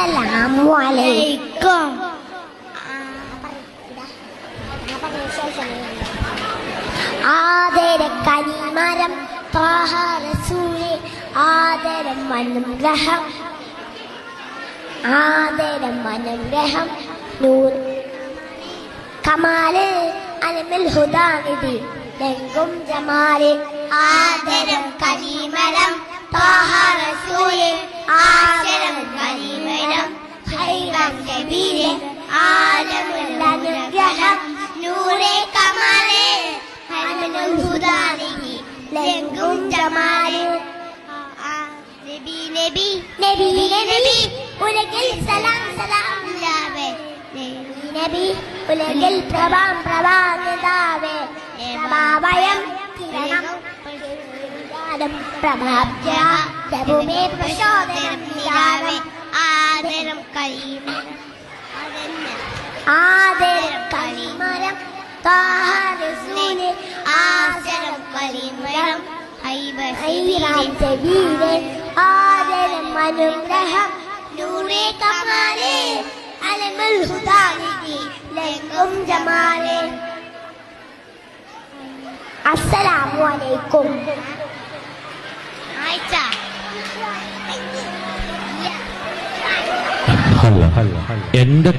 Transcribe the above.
അസ്സലാമു അലൈക്കും. ആദരക്കനിമരം ത്വാഹ റസൂലേ ആദരം അനുഗ്രഹം നൂർ കമാല് അലമിൽ ഹുദാനിധി ലംഘും ജമാല് ആദരം കനിമരം ത്വാഹ റസൂലേ ആദരം കനിമരം ഖൈറൻ കബീരെ ആലമുൽ അനുഗ്രഹം നൂറേ കമാലേ അലമിൽ ഹുദാനിധി ലംഘും ജമാല് നബി ഉലകിൽ സലാം ഇല്ലാവേ നബി ഉലകിൽ പ്രഭാനിതാവേ പ്രഭാവയം കിരണം പ്രഭാബ്ജ പ്രഭുമേ പ്രചോദനം നിരാവേ ആദരം കലിമരം ത്വാഹ റസൂലേ ആദരം കലിമരം ഖൈറൻ കബീരെ ആദരം അനുഗ്രഹം നൂറേ കമാലേ അലമുൽ ഹുദാനിധി ലംഘും ജമാലേ. അസ്സലാമു അലൈക്കും. എന്റെ